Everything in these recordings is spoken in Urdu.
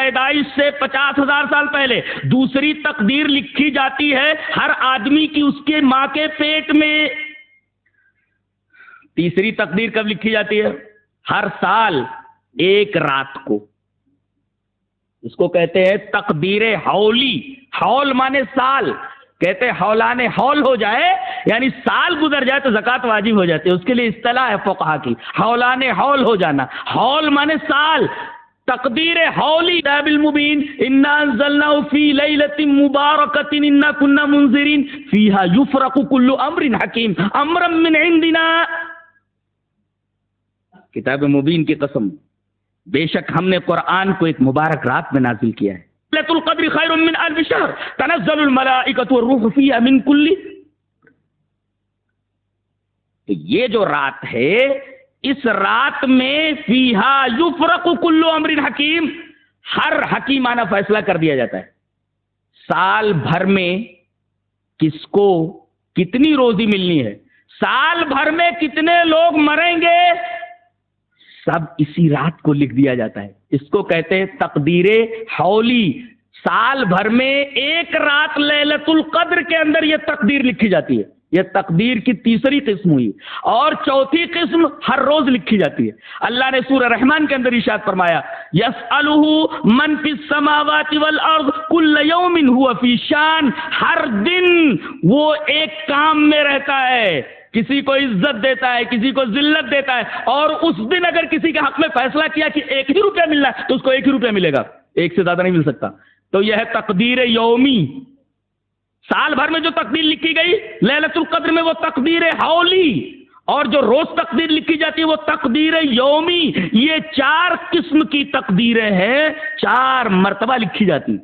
پیدائش سے 50,000 سال پہلے دوسری تقدیر لکھی جاتی ہے ہر آدمی کی اس کے ماں کے پیٹ میں. تیسری تقدیر کب لکھی جاتی ہے؟ ہر سال ایک رات کو. اس کو کہتے ہیں تقدیر حولی. حول مانے سال. کہتے ہیں حولان حول ہو جائے یعنی سال گزر جائے تو زکوٰۃ واجب ہو جاتی ہے. اس کے لیے اصطلاح ہے فقہا کی، حولان حول ہو جانا. حول مانے سال. تقدیر حولی کتاب المبین انا انزلناه فی لیلۃ مبارکۃ انا کنا منذرین فیہا یفرق کل امر حکیم امرا من عندنا. کتاب مبین کی قسم، بے شک ہم نے قرآن کو ایک مبارک رات میں نازل کیا ہے. لیلۃ القدر خیر من الف شہر تنزل الملائکۃ والروح فیہا من کل. تو یہ جو رات ہے، اس رات میں فیہا یفرق کل امر حکیم، ہر حکیمانہ فیصلہ کر دیا جاتا ہے. سال بھر میں کس کو کتنی روزی ملنی ہے، سال بھر میں کتنے لوگ مریں گے، سب اسی رات کو لکھ دیا جاتا ہے. اس کو کہتے ہیں تقدیر حولی. سال بھر میں ایک رات لیلۃ القدر کے اندر یہ تقدیر لکھی جاتی ہے. یہ تقدیر کی تیسری قسم ہوئی. اور چوتھی قسم ہر روز لکھی جاتی ہے. اللہ نے سورہ رحمان کے اندر ارشاد فرمایا یسألہ من فی السماوات والارض کل یوم هو فی شان. ہر دن وہ ایک کام میں رہتا ہے، کسی کو عزت دیتا ہے، کسی کو ذلت دیتا ہے. اور اس دن اگر کسی کے حق میں فیصلہ کیا کہ 1 ہی روپیہ ملنا ہے تو اس کو 1 ہی روپیہ ملے گا، 1 سے زیادہ نہیں مل سکتا. تو یہ ہے تقدیر یومی. سال بھر میں جو تقدیر لکھی گئی لیلۃ القدر میں وہ تقدیر حولی، اور جو روز تقدیر لکھی جاتی ہے وہ تقدیر یومی. یہ 4 قسم کی تقدیریں ہیں، 4 مرتبہ لکھی جاتی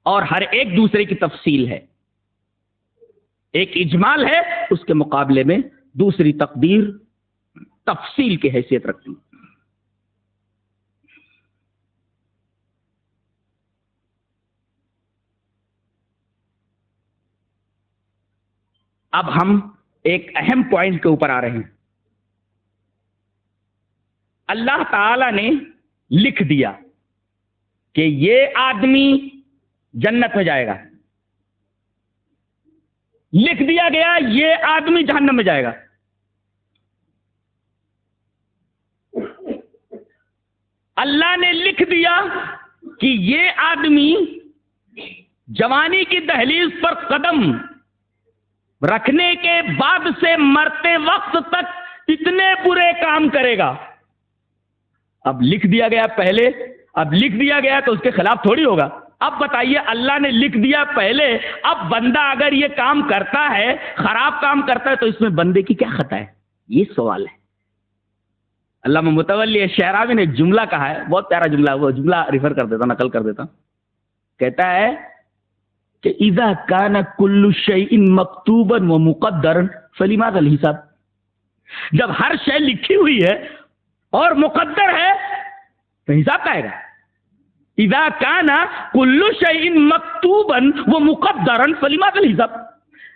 اور ہر ایک دوسرے کی تفصیل ہے. ایک اجمال ہے، اس کے مقابلے میں دوسری تقدیر تفصیل کی حیثیت رکھتی. اب ہم ایک اہم پوائنٹ کے اوپر آ رہے ہیں. اللہ تعالی نے لکھ دیا کہ یہ آدمی جنت میں جائے گا، لکھ دیا گیا یہ آدمی جہنم میں جائے گا. اللہ نے لکھ دیا کہ یہ آدمی جوانی کی دہلیز پر قدم رکھنے کے بعد سے مرتے وقت تک اتنے برے کام کرے گا. اب لکھ دیا گیا پہلے، اب لکھ دیا گیا تو اس کے خلاف تھوڑی ہوگا. اب بتائیے، اللہ نے لکھ دیا پہلے، اب بندہ اگر یہ کام کرتا ہے، خراب کام کرتا ہے، تو اس میں بندے کی کیا خطا ہے؟ یہ سوال ہے. علامہ متولی شعراوی نے ایک جملہ کہا ہے، بہت پیارا جملہ، وہ جملہ ریفر کر دیتا، نقل کر دیتا. کہتا ہے کہ اذا کان کل شیء مکتوبا ومقدرا فلماذا الحساب. جب ہر شے لکھی ہوئی ہے اور مقدر ہے تو حساب کا آئے گا. اذا کان کل شیء مکتوبا ومقدرا فلماذا الحساب.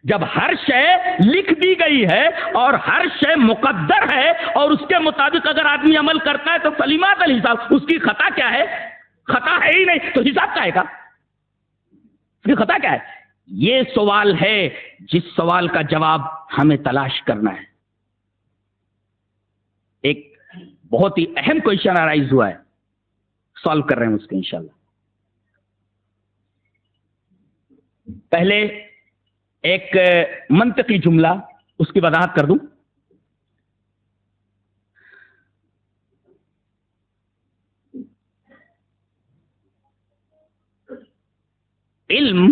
جب ہر شے لکھ دی گئی ہے اور ہر شے مقدر ہے اور اس کے مطابق اگر آدمی عمل کرتا ہے تو فلماذا الحساب. اس کی خطا کیا ہے؟ خطا ہے ہی نہیں تو حساب کا آئے گا. اس کی خطا کیا ہے؟ یہ سوال ہے جس سوال کا جواب ہمیں تلاش کرنا ہے. ایک بہت ہی اہم کوئسچن ارائز ہوا ہے، سالو کر رہے ہیں اس کو انشاءاللہ. پہلے ایک منطقی جملہ، اس کی وضاحت کر دوں. علم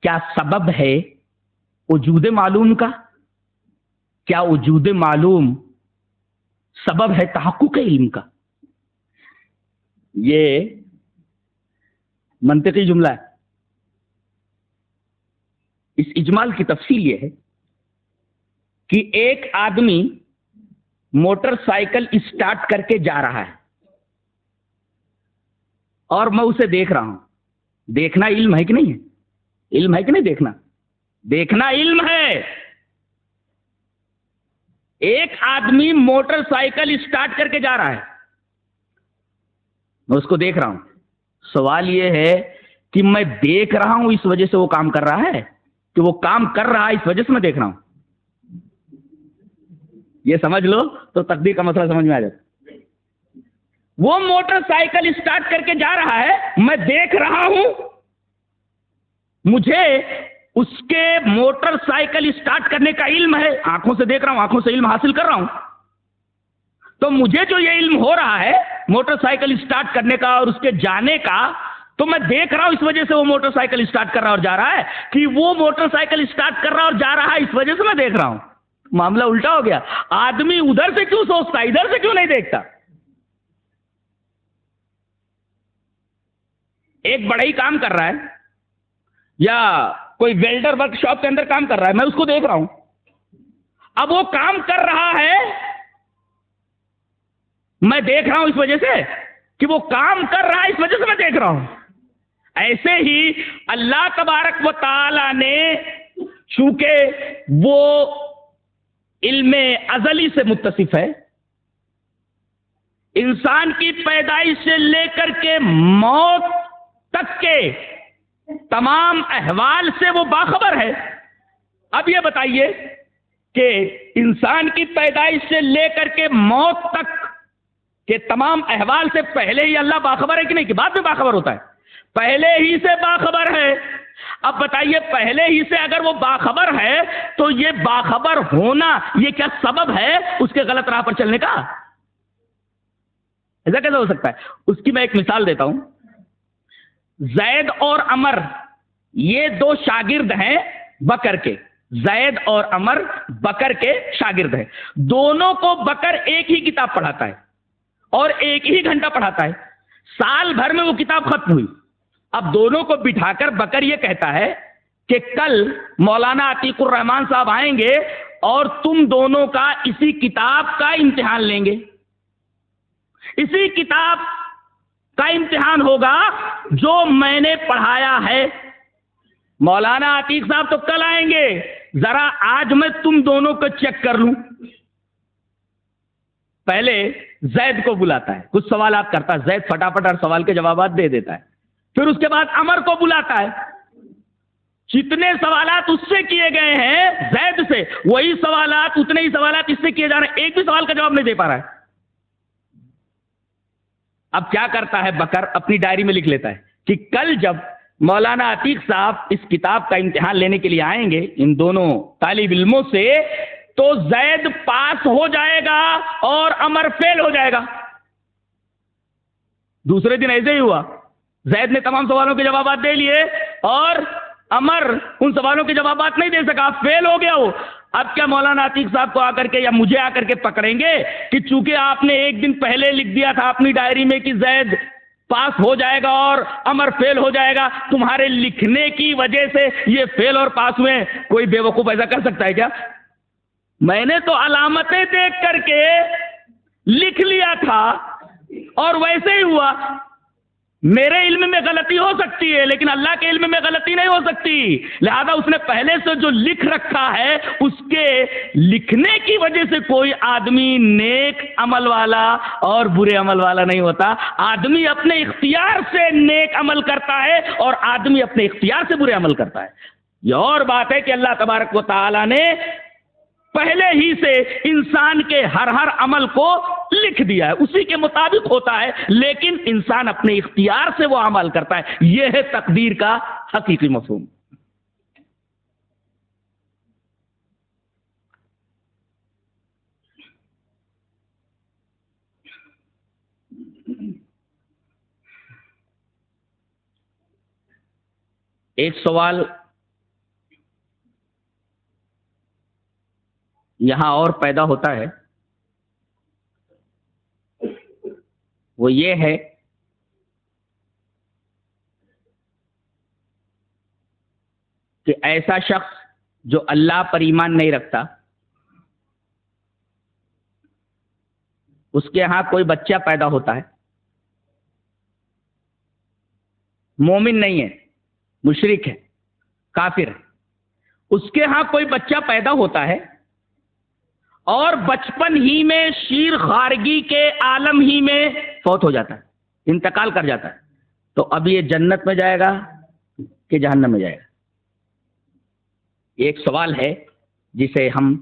کیا سبب ہے وجود معلوم کا؟ کیا وجود معلوم سبب ہے تحقق علم کا؟ یہ منطقی جملہ ہے. اس اجمال کی تفصیل یہ ہے کہ ایک آدمی موٹر سائیکل اسٹارٹ کر کے جا رہا ہے اور میں اسے دیکھ رہا ہوں. دیکھنا علم ہے کہ نہیں ہے؟ علم ہے کہ نہیں؟ دیکھنا علم ہے. ایک آدمی موٹر سائیکل اسٹارٹ کر کے جا رہا ہے میں اس کو دیکھ رہا ہوں. سوال یہ ہے کہ میں دیکھ رہا ہوں اس وجہ سے وہ کام کر رہا ہے کہ وہ کام کر رہا ہے اس وجہ سے میں دیکھ رہا ہوں؟ یہ سمجھ لو تو تقدیر کا مسئلہ سمجھ میں آ جاتا. وہ موٹر سائیکل اسٹارٹ کر کے جا رہا ہے, میں دیکھ رہا ہوں, مجھے اس کے موٹر سائیکل اسٹارٹ کرنے کا علم ہے, آنکھوں سے دیکھ رہا ہوں, آنکھوں سے علم حاصل کر رہا ہوں. تو مجھے جو یہ علم ہو رہا ہے موٹر سائیکل اسٹارٹ کرنے کا اور اس کے جانے کا, تو میں دیکھ رہا ہوں اس وجہ سے وہ موٹر سائیکل اسٹارٹ کر رہا اور جا رہا ہے, کہ وہ موٹر سائیکل اسٹارٹ کر رہا اور جا رہا ہے اس وجہ سے میں دیکھ رہا ہوں. معاملہ الٹا ہو گیا. آدمی ادھر سے کیوں سوچتا, ادھر سے کیوں نہیں دیکھتا؟ ایک بڑھئی کام کر رہا ہے یا کوئی ویلڈر ورک شاپ کے اندر کام کر رہا ہے, میں اس کو دیکھ رہا ہوں. اب وہ کام کر رہا ہے, میں دیکھ رہا ہوں اس وجہ سے کہ وہ کام کر رہا ہے, اس وجہ سے میں دیکھ رہا ہوں. ایسے ہی اللہ تبارک و تعالی نے چونکہ وہ علم ازلی سے متصف ہے, انسان کی پیدائش سے لے کر کے موت تک کے تمام احوال سے وہ باخبر ہے. اب یہ بتائیے کہ انسان کی پیدائش سے لے کر کے موت تک کے تمام احوال سے پہلے ہی اللہ باخبر ہے کہ نہیں, کہ بعد میں باخبر ہوتا ہے؟ پہلے ہی سے باخبر ہے. اب بتائیے پہلے ہی سے اگر وہ باخبر ہے تو یہ باخبر ہونا یہ کیا سبب ہے اس کے غلط راہ پر چلنے کا؟ ایسا کیسے ہو سکتا ہے؟ اس کی میں ایک مثال دیتا ہوں. زید اور عمر یہ دو شاگرد ہیں بکر کے. زید اور عمر بکر کے شاگرد ہیں. دونوں کو بکر ایک ہی کتاب پڑھاتا ہے اور ایک ہی گھنٹہ پڑھاتا ہے. سال بھر میں وہ کتاب ختم ہوئی. اب دونوں کو بٹھا کر بکر یہ کہتا ہے کہ کل مولانا عتیق الرحمان صاحب آئیں گے اور تم دونوں کا اسی کتاب کا امتحان لیں گے. اسی کتاب کا امتحان ہوگا جو میں نے پڑھایا ہے. مولانا عتیق صاحب تو کل آئیں گے, ذرا آج میں تم دونوں کو چیک کر لوں. پہلے زید کو بلاتا ہے, کچھ سوالات کرتا ہے. زید فٹافٹ ہر سوال کے جوابات دے دیتا ہے. پھر اس کے بعد عمر کو بلاتا ہے. جتنے سوالات اس سے کیے گئے ہیں زید سے, وہی سوالات اتنے ہی سوالات اس سے کیے جا رہے ہیں. ایک بھی سوال کا جواب نہیں دے پا رہا ہے. اب کیا کرتا ہے بکر, اپنی ڈائری میں لکھ لیتا ہے کہ کل جب مولانا عتیق صاحب اس کتاب کا امتحان لینے کے لیے آئیں گے ان دونوں طالب علموں سے, تو زید پاس ہو جائے گا اور عمر فیل ہو جائے گا. دوسرے دن ایسے ہی ہوا. زید نے تمام سوالوں کے جوابات دے لیے اور عمر ان سوالوں کے جوابات نہیں دے سکا, فیل ہو گیا وہ. اب کیا مولانا عتیق صاحب کو آ کر کے یا مجھے آ کر کے پکڑیں گے کہ چونکہ آپ نے ایک دن پہلے لکھ دیا تھا اپنی ڈائری میں کہ زید پاس ہو جائے گا اور عمر فیل ہو جائے گا, تمہارے لکھنے کی وجہ سے یہ فیل اور پاس ہوئے, کوئی بے وقوف ایسا کر سکتا ہے کیا؟ میں نے تو علامتیں دیکھ کر کے لکھ لیا تھا اور ویسے ہی ہوا. میرے علم میں غلطی ہو سکتی ہے لیکن اللہ کے علم میں غلطی نہیں ہو سکتی. لہذا اس نے پہلے سے جو لکھ رکھا ہے اس کے لکھنے کی وجہ سے کوئی آدمی نیک عمل والا اور برے عمل والا نہیں ہوتا. آدمی اپنے اختیار سے نیک عمل کرتا ہے اور آدمی اپنے اختیار سے برے عمل کرتا ہے. یہ اور بات ہے کہ اللہ تبارک و تعالی نے پہلے ہی سے انسان کے ہر عمل کو لکھ دیا ہے, اسی کے مطابق ہوتا ہے, لیکن انسان اپنے اختیار سے وہ عمل کرتا ہے. یہ ہے تقدیر کا حقیقی مفہوم. ایک سوال یہاں اور پیدا ہوتا ہے, وہ یہ ہے کہ ایسا شخص جو اللہ پر ایمان نہیں رکھتا, اس کے ہاں کوئی بچہ پیدا ہوتا ہے, مومن نہیں ہے, مشرک ہے, کافر ہے, اس کے ہاں کوئی بچہ پیدا ہوتا ہے اور بچپن ہی میں شیر خارگی کے عالم ہی میں فوت ہو جاتا ہے. انتقال کر جاتا ہے، تو اب یہ جنت میں جائے گا کہ جہنم میں جائے گا؟ یہ ایک سوال ہے جسے ہم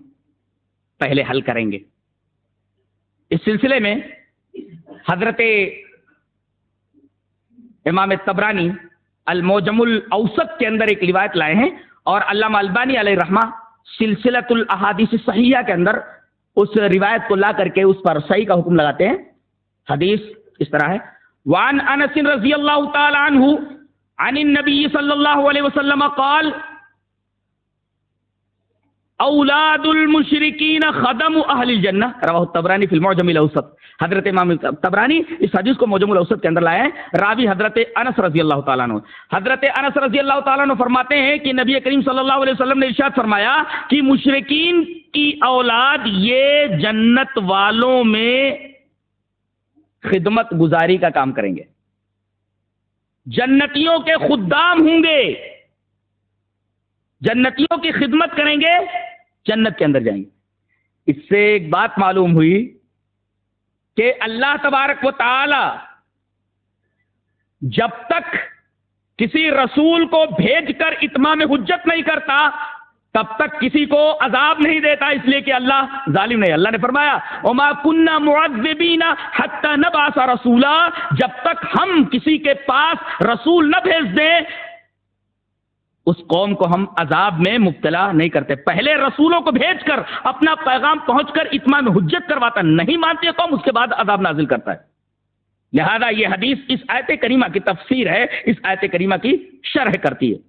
پہلے حل کریں گے۔ اس سلسلے میں حضرت امام طبرانی المعجم الاوسط کے اندر ایک روایت لائے ہیں، اور علامہ البانی علیہ رحمہ سلسلۃ الاحادیث الصحیحہ کے اندر اس روایت کو لا کر کے اس پر صحیح کا حکم لگاتے ہیں۔ حدیث اس طرح ہے، وعن انس رضی اللہ تعالی عنہ عن النبی صلی اللہ علیہ وسلم قال اولاد المشرکین خدم اہل الجنہ رواہ الطبرانی فی المعجم الاوسط۔ حضرت امام طبرانی اس حدیث کو معجم الاوسط کے اندر لائے ہیں، راوی حضرت انس رضی اللہ تعالیٰ عنہ۔ حضرت انس رضی اللہ تعالیٰ عنہ فرماتے ہیں کہ نبی کریم صلی اللہ علیہ وسلم نے ارشاد فرمایا کہ مشرکین کی اولاد یہ جنت والوں میں خدمت گزاری کا کام کریں گے، جنتیوں کے خدام ہوں گے، جنتیوں کی خدمت کریں گے، جنت کے اندر جائیں گے۔ اس سے ایک بات معلوم ہوئی کہ اللہ تبارک و تعالی جب تک کسی رسول کو بھیج کر اتمام حجت نہیں کرتا تب تک کسی کو عذاب نہیں دیتا، اس لیے کہ اللہ ظالم نہیں۔ اللہ نے فرمایا وَمَا كُنَّا مُعَذِّبِينَ حَتَّى نَبْعَثَ رَسُولًا، جب تک ہم کسی کے پاس رسول نہ بھیج دیں اس قوم کو ہم عذاب میں مبتلا نہیں کرتے۔ پہلے رسولوں کو بھیج کر اپنا پیغام پہنچ کر اتمام حجت کرواتا، نہیں مانتی قوم، اس کے بعد عذاب نازل کرتا ہے۔ لہذا یہ حدیث اس آیت کریمہ کی تفسیر ہے، اس آیت کریمہ کی شرح کرتی ہے۔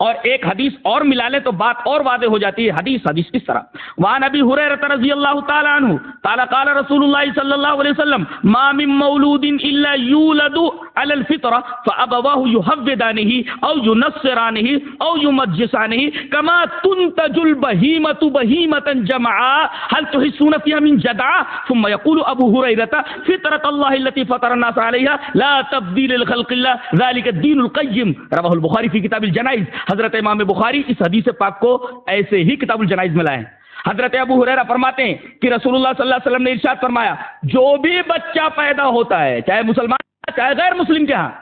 اور ایک حدیث اور ملا لیں تو بات اور واضح ہو جاتی ہے۔ حدیث اس طرح، وعن ابی ہریرہ رضی اللہ تعالی عنہ قال قال رسول اللہ صلی اللہ علیہ وسلم ما من مولود الا یولد علی الفطرہ فابواہ یحودانہ او ینصرانہ او یمجسانہ کما تنتج البہیمۃ بہیمۃ جمعاء هل تحسون فیها من جدعاء ثم یقول ابو ہریرہ فطرۃ اللہ التي فطر الناس علیها لا تبدیل لخلق اللہ ذلك الدین القیم رواہ البخاری فی کتاب الجنائز۔ حضرت امام بخاری اس حدیث پاک کو ایسے ہی کتاب الجنائز میں لائے ہیں۔ حضرت ابو ہریرہ فرماتے ہیں کہ رسول اللہ صلی اللہ علیہ وسلم نے ارشاد فرمایا جو بھی بچہ پیدا ہوتا ہے، چاہے مسلمان چاہے غیر مسلم کے ہاں،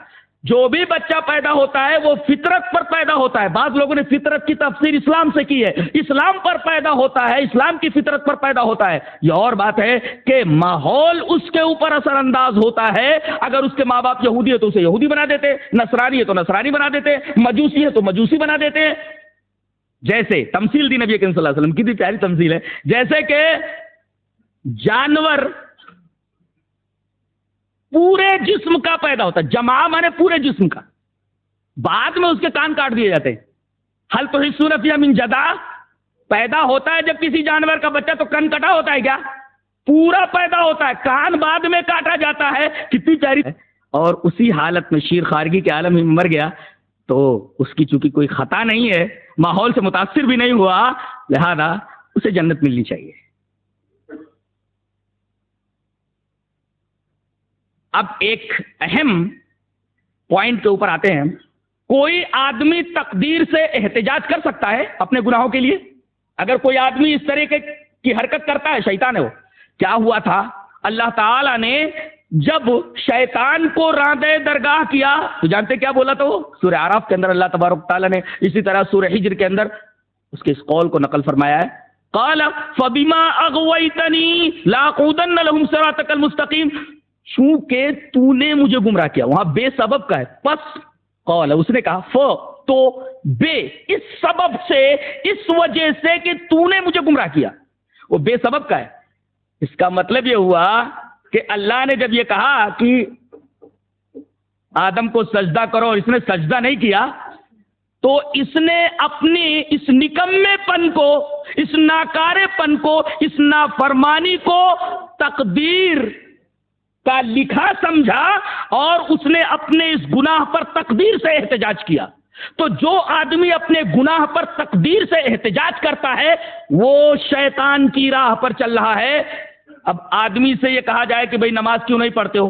جو بھی بچہ پیدا ہوتا ہے وہ فطرت پر پیدا ہوتا ہے۔ بعض لوگوں نے فطرت کی تفسیر اسلام سے کی ہے، اسلام پر پیدا ہوتا ہے، اسلام کی فطرت پر پیدا ہوتا ہے۔ یہ اور بات ہے کہ ماحول اس کے اوپر اثر انداز ہوتا ہے۔ اگر اس کے ماں باپ یہودی ہے تو اسے یہودی بنا دیتے، نصرانی ہے تو نصرانی بنا دیتے، مجوسی ہے تو مجوسی بنا دیتے۔ جیسے تمثیل دی نبی کریم صلی اللہ علیہ وسلم، کتنی پیاری تمثیل ہے، جیسے کہ جانور پورے جسم کا پیدا ہوتا ہے، جمع مانے پورے جسم کا، بعد میں اس کے کان کاٹ دیے جاتے ہیں۔ حل تحسون فیہا من جدع، پیدا ہوتا ہے جب کسی جانور کا بچہ تو کان کٹا ہوتا ہے کیا؟ پورا پیدا ہوتا ہے، کان بعد میں کاٹا جاتا ہے۔ کتنی پیاری ہے۔ اور اسی حالت میں شیر خارگی کے عالم میں مر گیا تو اس کی چونکہ کوئی خطا نہیں ہے، ماحول سے متاثر بھی نہیں ہوا، لہذا اسے جنت ملنی چاہیے۔ اب ایک اہم پوائنٹ کے اوپر آتے ہیں، کوئی آدمی تقدیر سے احتجاج کر سکتا ہے اپنے گناہوں کے لیے؟ اگر کوئی آدمی اس طرح کی حرکت کرتا ہے، شیطان ہے وہ۔ کیا ہوا تھا؟ اللہ تعالی نے جب شیطان کو راندے درگاہ کیا تو جانتے کیا بولا تھا وہ؟ سورہ اعراف کے اندر اللہ تبارک تعالی نے، اسی طرح سورہ ہجر کے اندر اس کے اس قول کو نقل فرمایا ہے، قال فبما اغویتنی لاقعدن لهم صراطک المستقیم، چونکہ تو نے مجھے گمراہ کیا، وہاں بے سبب کا ہے، پس قال اس نے کہا ف تو بے، اس سبب سے، اس وجہ سے کہ تو نے مجھے گمراہ کیا، وہ بے سبب کا ہے۔ اس کا مطلب یہ ہوا کہ اللہ نے جب یہ کہا کہ آدم کو سجدہ کرو اور اس نے سجدہ نہیں کیا تو اس نے اپنی اس نکمے پن کو، اس ناکارے پن کو، اس نافرمانی کو تقدیر کا لکھا سمجھا اور اس نے اپنے اس گناہ پر تقدیر سے احتجاج کیا۔ تو جو آدمی اپنے گناہ پر تقدیر سے احتجاج کرتا ہے وہ شیطان کی راہ پر چل رہا ہے۔ اب آدمی سے یہ کہا جائے کہ بھئی نماز کیوں نہیں پڑھتے ہو،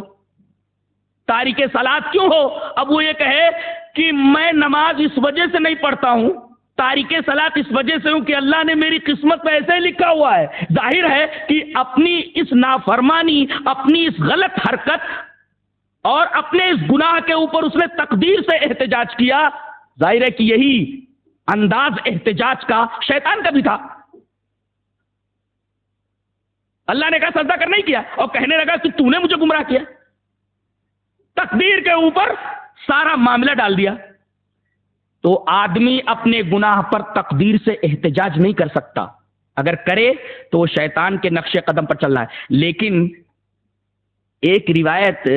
تارک صلاۃ کیوں ہو، اب وہ یہ کہے کہ میں نماز اس وجہ سے نہیں پڑھتا ہوں، تارک صلاۃ اس وجہ سے ہوں کہ اللہ نے میری قسمت میں ایسے ہی لکھا ہوا ہے۔ ظاہر ہے کہ اپنی اس نافرمانی، اپنی اس غلط حرکت اور اپنے اس گناہ کے اوپر اس نے تقدیر سے احتجاج کیا، ظاہر ہے کہ یہی انداز احتجاج کا شیطان کا بھی تھا۔ اللہ نے کہا سجدہ کرنا ہی کیا، اور کہنے لگا کہ تو نے مجھے گمراہ کیا، تقدیر کے اوپر سارا معاملہ ڈال دیا۔ تو آدمی اپنے گناہ پر تقدیر سے احتجاج نہیں کر سکتا، اگر کرے تو وہ شیطان کے نقش قدم پر چل رہا ہے۔ لیکن ایک روایت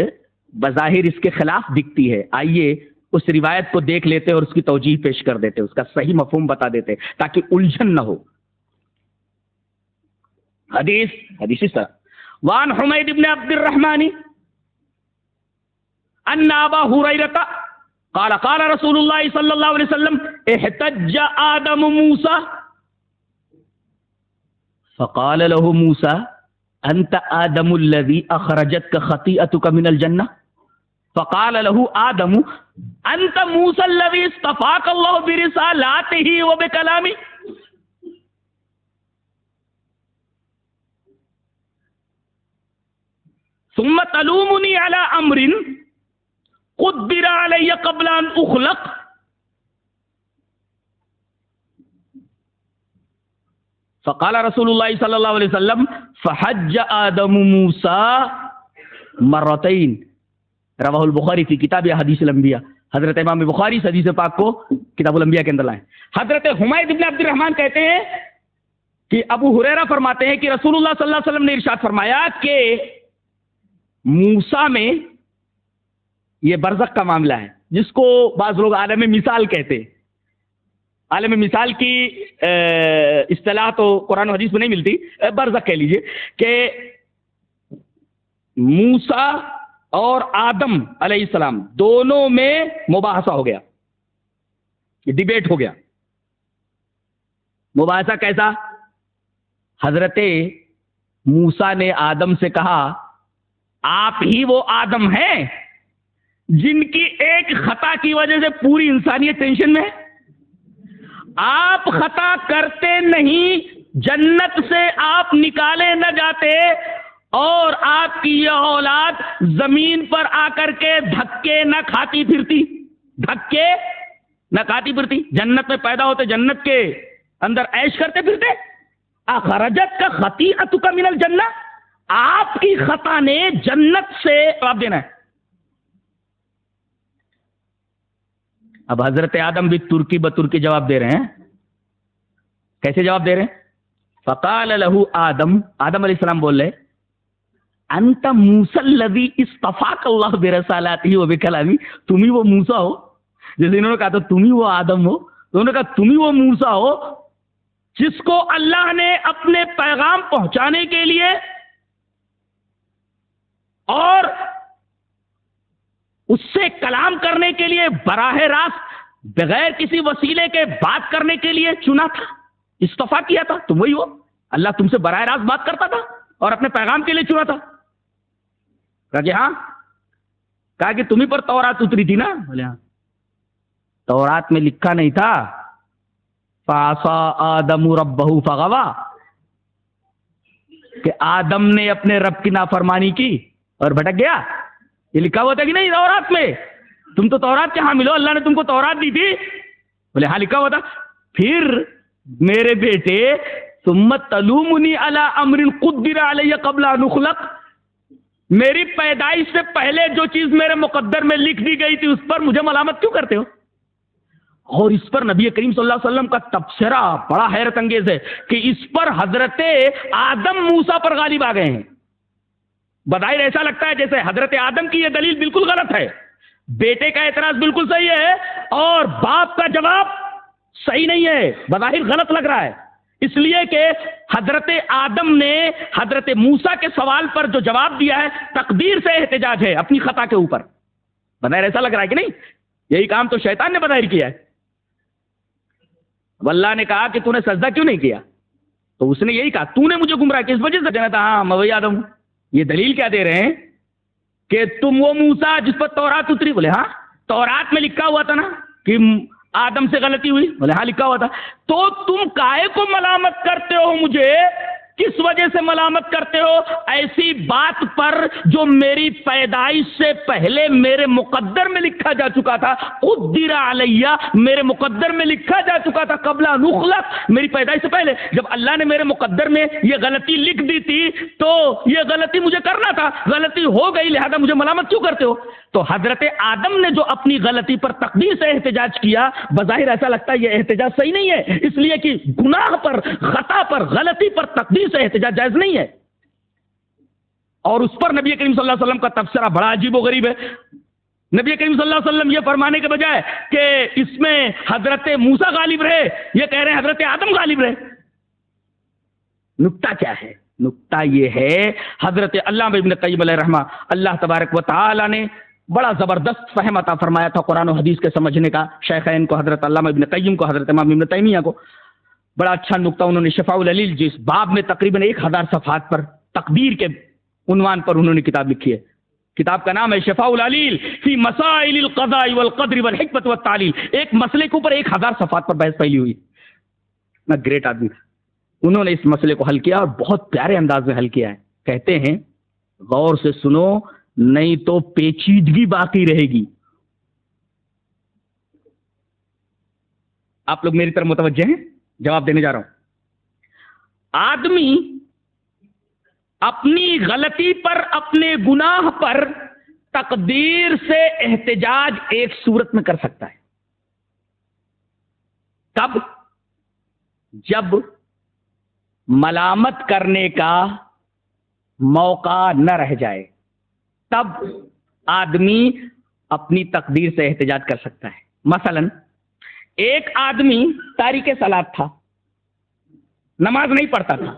بظاہر اس کے خلاف دکھتی ہے، آئیے اس روایت کو دیکھ لیتے اور اس کی توجیہ پیش کر دیتے، اس کا صحیح مفہوم بتا دیتے تاکہ الجھن نہ ہو۔ حدیث اس طرح، وان حمید بن عبد الرحمن ان ابا ہریرہ قال قال رسول اللہ صلی اللہ علیہ وسلم احتج آدم موسیٰ فقال له موسیٰ انت آدم الذي اخرجتك خطيئتك من الجنة فقال له آدم انت موسى الذي اصطفاك الله برسالاته وبكلامه ثم تلومني على امر قدر علي قبل ان اخلق فقال رسول اللہ صلی اللہ علیہ وسلم فحج آدم موسیٰ مرتين رواہ البخاری فی کتاب حدیث الانبیاء۔ حضرت امام بخاری حدیث پاک کو کتاب الانبیاء کے اندر لائیں۔ حضرت حمید بن عبد الرحمن کہتے ہیں کہ ابو ہریرہ فرماتے ہیں کہ رسول اللہ صلی اللہ علیہ وسلم نے ارشاد فرمایا کہ موسیٰ میں، یہ برزخ کا معاملہ ہے جس کو بعض لوگ عالم مثال کہتے ہیں۔ عالم مثال کی اصطلاح تو قرآن و حدیث میں نہیں ملتی، برزخ کہہ لیجئے کہ موسیٰ اور آدم علیہ السلام دونوں میں مباحثہ ہو گیا، ڈیبیٹ ہو گیا۔ مباحثہ کیسا؟ حضرت موسیٰ نے آدم سے کہا آپ ہی وہ آدم ہیں جن کی ایک خطا کی وجہ سے پوری انسانیت ٹینشن میں ہے؟ آپ خطا کرتے نہیں، جنت سے آپ نکالے نہ جاتے، اور آپ کی یہ اولاد زمین پر آ کر کے دھکے نہ کھاتی پھرتی، دھکے نہ کھاتی پھرتی، جنت میں پیدا ہوتے، جنت کے اندر عیش کرتے پھرتے۔ اخرجت کا خطیئتک من الجنہ، آپ کی خطا نے جنت سے جواب دینا ہے۔ اب حضرت آدم بھی ترکی بترکی جواب دے رہے ہیں۔ کیسے جواب دے رہے ہیں؟ فقال له آدم، آدم علیہ السلام بول رہے انت موسیٰ الذی اصطفاک اللہ برسالاتہ وبکلامہ، تم ہی وہ موسیٰ ہو، جیسے انہوں نے کہا تو تم ہی وہ آدم ہو، تو انہوں نے کہا تم ہی وہ موسیٰ ہو جس کو اللہ نے اپنے پیغام پہنچانے کے لیے اور اس سے کلام کرنے کے لیے براہ راست بغیر کسی وسیلے کے بات کرنے کے لیے چنا تھا، استفا کیا تھا، تم وہی ہو، اللہ تم سے براہ راست بات کرتا تھا اور اپنے پیغام کے لیے چنا تھا۔ کہا کہ ہاں، کہا کہ تمہیں پر تورات اتری تھی نا؟ بولے ہاں۔ تورات میں لکھا نہیں تھا فَعَصَىٰ آدَمُ رَبَّهُ فَغَوَىٰ، کہ آدم نے اپنے رب کی نافرمانی کی اور بھٹک گیا؟ یہ لکھا ہوا تھا کہ نہیں تورات میں؟ تم تو تورات کے حامل ہو، اللہ نے تم کو تورات دی تھی؟ بولے ہاں لکھا ہوا تھا۔ پھر میرے بیٹے ثم تلومنی علی امر قدر علی قبل ان اخلق، میری پیدائش سے پہلے جو چیز میرے مقدر میں لکھ دی گئی تھی اس پر مجھے ملامت کیوں کرتے ہو؟ اور اس پر نبی کریم صلی اللہ علیہ وسلم کا تبصرہ بڑا حیرت انگیز ہے کہ اس پر حضرت آدم موسیٰ پر غالب آ گئے ہیں۔ بظاہر ایسا لگتا ہے جیسے حضرت آدم کی یہ دلیل بالکل غلط ہے، بیٹے کا اعتراض بالکل صحیح ہے اور باپ کا جواب صحیح نہیں ہے، بظاہر غلط لگ رہا ہے، اس لیے کہ حضرت آدم نے حضرت موسیٰ کے سوال پر جو جواب دیا ہے تقدیر سے احتجاج ہے اپنی خطا کے اوپر۔ بظاہر ایسا لگ رہا ہے کہ نہیں؟ یہی کام تو شیطان نے بظاہر کیا ہے۔ اللہ نے کہا کہ تو نے سجدہ کیوں نہیں کیا؟ تو اس نے یہی کہا تو نے مجھے گمراہ کیا، اس وجہ سے جانا تھا۔ ہاں میں وہی آدم ہوں۔ یہ دلیل کیا دے رہے ہیں کہ تم وہ موسیٰ جس پر تورات اتری؟ بولے ہاں۔ تورات میں لکھا ہوا تھا نا کہ آدم سے غلطی ہوئی؟ بولے ہاں لکھا ہوا تھا۔ تو تم کائے کو ملامت کرتے ہو مجھے کس وجہ سے ملامت کرتے ہو؟ ایسی بات پر جو میری پیدائش سے پہلے میرے مقدر میں لکھا جا چکا تھا. قدر علیہ، میرے مقدر میں لکھا جا چکا تھا قبل ان اخلق، میری پیدائش سے پہلے. جب اللہ نے میرے مقدر میں یہ غلطی لکھ دی تھی تو یہ غلطی مجھے کرنا تھا، غلطی ہو گئی، لہذا مجھے ملامت کیوں کرتے ہو؟ تو حضرت آدم نے جو اپنی غلطی پر تقدیر سے احتجاج کیا، بظاہر ایسا لگتا ہے یہ احتجاج صحیح نہیں ہے، اس لیے کہ گناہ پر، خطا پر، غلطی پر تقدیر سے احتجاج جائز نہیں ہے. اور اس پر نبی کریم صلی اللہ علیہ وسلم کا تبصرہ بڑا عجیب و غریب ہے. نبی کریم صلی اللہ علیہ وسلم یہ فرمانے کے بجائے کہ اس میں حضرت موسیٰ غالب رہے، یہ کہہ رہے ہیں حضرت آدم غالب رہے. نکتہ کیا ہے؟ نکتہ یہ ہے، حضرت علامہ ابن قیم علیہ رحمہ اللہ تبارک و تعالی نے بڑا زبردست فہم عطا فرمایا تھا قرآن و حدیث کے سمجھنے کا. شیخین کو، حضرت علامہ ابن قیم کو، حضرت امام ابن تیمیہ کو، بڑا اچھا نکتہ انہوں نے شفاء العلیل جس باب میں تقریباً 1000 صفحات پر تقدیر کے عنوان پر انہوں نے کتاب لکھی ہے. کتاب کا نام ہے شفاء العلیل فی مسائل القضاء والقدر والحکمت والتعلیل. ایک مسئلے کے اوپر 1000 صفحات پر بحث پھیلی ہوئی. میں گریٹ آدمی تھا. انہوں نے اس مسئلے کو حل کیا اور بہت پیارے انداز میں حل کیا ہے. کہتے ہیں غور سے سنو نہیں تو پیچیدگی باقی رہے گی. آپ لوگ میری طرف متوجہ ہیں؟ جواب دینے جا رہا ہوں. آدمی اپنی غلطی پر، اپنے گناہ پر تقدیر سے احتجاج ایک صورت میں کر سکتا ہے. کب؟ جب ملامت کرنے کا موقع نہ رہ جائے، تب آدمی اپنی تقدیر سے احتجاج کر سکتا ہے. مثلا ایک آدمی تاریک صلاۃ تھا، نماز نہیں پڑھتا تھا،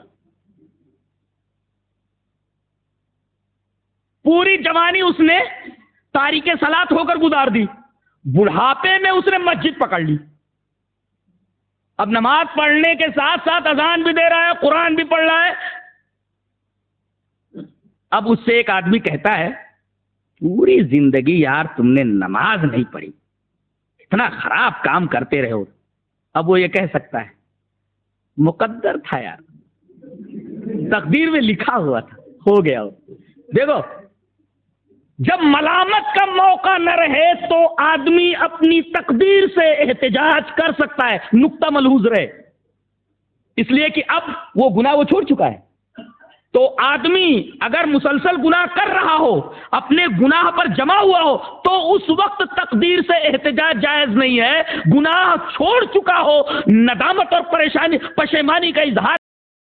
پوری جوانی اس نے تاریک صلاۃ ہو کر گزار دی. بڑھاپے میں اس نے مسجد پکڑ لی. اب نماز پڑھنے کے ساتھ ساتھ اذان بھی دے رہا ہے، قرآن بھی پڑھ رہا ہے. اب اس سے ایک آدمی کہتا ہے پوری زندگی یار تم نے نماز نہیں پڑھی، اتنا خراب کام کرتے رہے ہو. اب وہ یہ کہہ سکتا ہے مقدر تھا یار، تقدیر میں لکھا ہوا تھا، ہو گیا. دیکھو جب ملامت کا موقع نہ رہے تو آدمی اپنی تقدیر سے احتجاج کر سکتا ہے. نقطہ ملحوظ رہے، اس لیے کہ اب وہ گناہ وہ چھوڑ چکا ہے. تو آدمی اگر مسلسل گناہ کر رہا ہو، اپنے گناہ پر جمع ہوا ہو، تو اس وقت تقدیر سے احتجاج جائز نہیں ہے. گناہ چھوڑ چکا ہو، ندامت اور پشیمانی کا اظہار